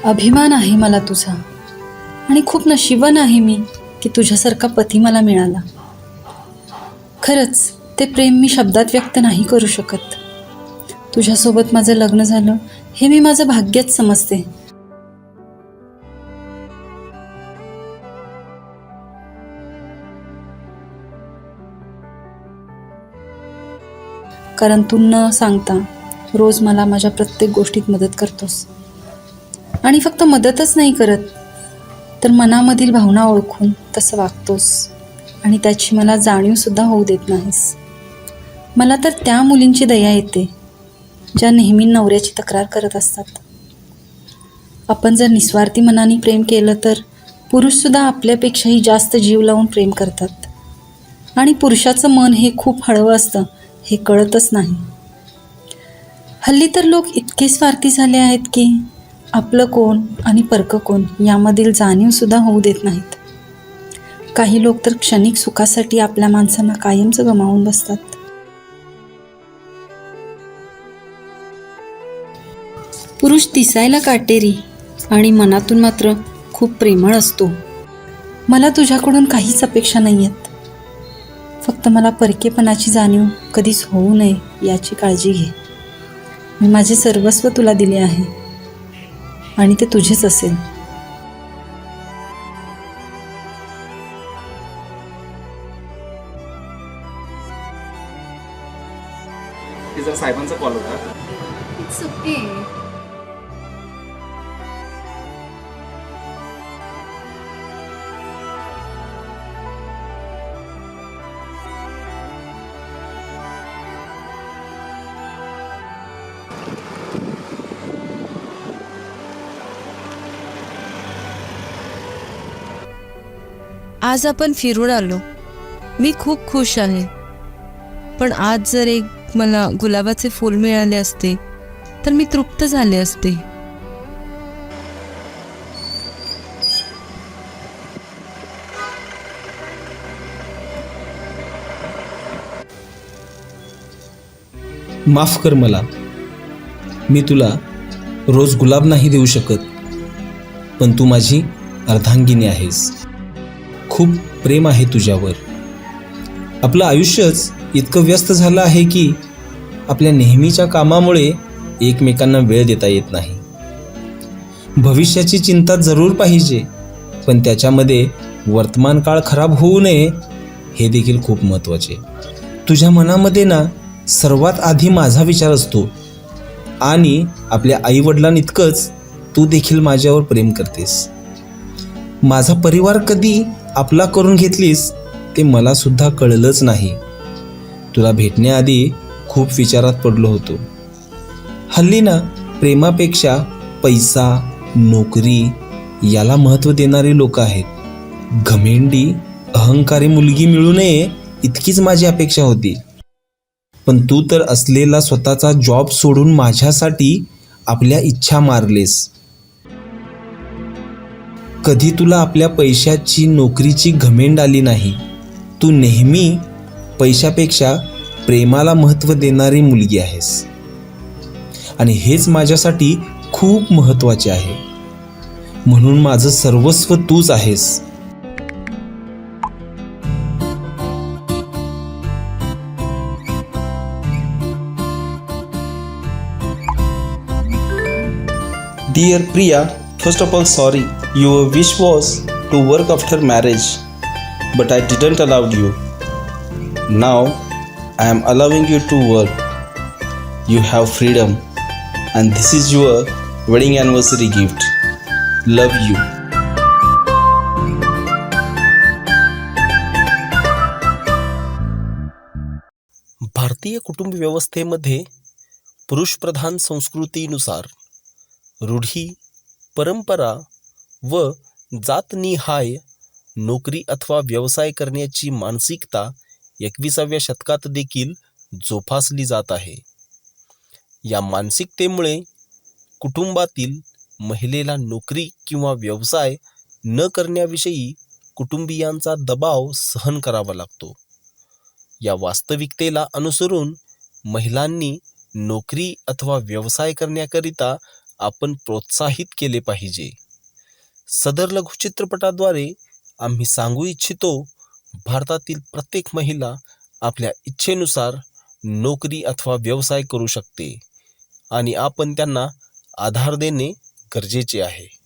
अभिमान आहे मला तुझा आणि खूप नशिबवान आहे मी की तुझ्यासारखा पती मला मिळाला. खरंच ते प्रेम मी शब्दात व्यक्त नाही करू शकत. तुझ्यासोबत माझं लग्न झालं हे मी माझं भाग्यच समजते. कारण तू न सांगता रोज मला माझ्या प्रत्येक गोष्टीत मदत करतोस. आणि फक्त मदतच नाही करत तर मनामधील भावना ओळखून तसं वागतोस आणि त्याची मला जाणीवसुद्धा होऊ देत नाहीस. मला तर त्या मुलींची दया येते ज्या नेहमी नवऱ्याची तक्रार करत असतात. आपण जर निस्वार्थी मनाने प्रेम केलं तर पुरुषसुद्धा आपल्यापेक्षाही जास्त जीव लावून प्रेम करतात. आणि पुरुषाचं मन हे खूप हळवं असतं हे कळतच नाही. हल्ली तर लोक इतके स्वार्थी झाले आहेत की आपलं कोण आणि परकं कोण यामधील जाणीवसुद्धा होऊ देत नाहीत. काही लोक तर क्षणिक सुखासाठी आपल्या माणसांना कायमचं गमावून बसतात. पुरुष दिसायला काटेरी आणि मनातून मात्र खूप प्रेमळ असतो. मला तुझ्याकडून काहीच अपेक्षा नाही आहेत. फक्त मला परकेपणाची जाणीव कधीच होऊ नये याची काळजी घे. मी माझे सर्वस्व तुला दिले आहे आणि ते तुझेच असेल. तिचा साहेबांचा कॉल होता. It's okay. आज आपण फिरून आलो. मी खूप खुश आहे. पण आज जर एक मला गुलाबाचे फूल मिळाले असते तर मी तृप्त झाले असते. माफ कर मला. मी तुला रोज गुलाब नाही देऊ शकत, पण तू माझी अर्धांगिनी आहेस. खूप प्रेम आहे तुझ्यावर. आपलं आयुष्यच इतकं व्यस्त झालं आहे की आपल्या नेहमीच्या कामामुळे एकमेकांना वेळ देता येत नाही. भविष्याची चिंता जरूर पाहिजे, पण त्याच्यामध्ये वर्तमान काळ खराब होऊ नये हे देखील खूप महत्त्वाचे. तुझ्या मनामध्ये ना सर्वात आधी माझा विचार असतो आणि आपल्या आईवडिलांइतकंच तू देखील माझ्यावर प्रेम करतेस. माझा परिवार कधी आपला करून घेतलीस ते मला सुद्धा कळलंच नाही. तुला भेटण्याआधी खूप विचारात पडलो होतो. हल्ली ना प्रेमापेक्षा पैसा, नोकरी याला महत्त्व देणारी लोक आहेत. घमेंडी, अहंकारी मुलगी मिळू नये इतकीच माझी अपेक्षा होती. पण तू तर असलेला स्वतःचा जॉब सोडून माझ्यासाठी आपल्या इच्छा मारलेस. कधी तुला आपल्या पैशाची, नोकरीची घमेंड आली नाही. तू नेहमी पैशापेक्षा प्रेमाला महत्त्व देणारी मुलगी आहेस आणि हेच माझ्यासाठी खूप महत्त्वाचे आहे. म्हणून माझं सर्वस्व तूच आहेस. Dear Priya, first of all sorry. Your wish was to work after marriage, but I didn't allow you. Now I am allowing you to work. You have freedom, and this is your wedding anniversary gift. Love you. भारतीय कुटुंब व्यवस्थेमध्ये पुरुषप्रधान संस्कृतीनुसार रूढी, परंपरा व जातनिहाय नोकरी अथवा व्यवसाय करण्याची मानसिकता 21व्या शतकात देखील जोपासली जात आहे. या मानसिकतेमुळे कुटुंबातील महिलेला नोकरी किंवा व्यवसाय न करण्याविषयी कुटुंबियांचा दबाव सहन करावा लागतो. या वास्तविकतेला अनुसरून महिलांनी नोकरी अथवा व्यवसाय करण्याकरिता आपण प्रोत्साहित केले पाहिजे. सदर लघुचित्रपटाद्वारे आम्ही सांगू इच्छितो, भारतातील प्रत्येक महिला आपल्या इच्छेनुसार नोकरी अथवा व्यवसाय करू शकते आणि आपण त्यांना आधार देणे गरजेचे आहे.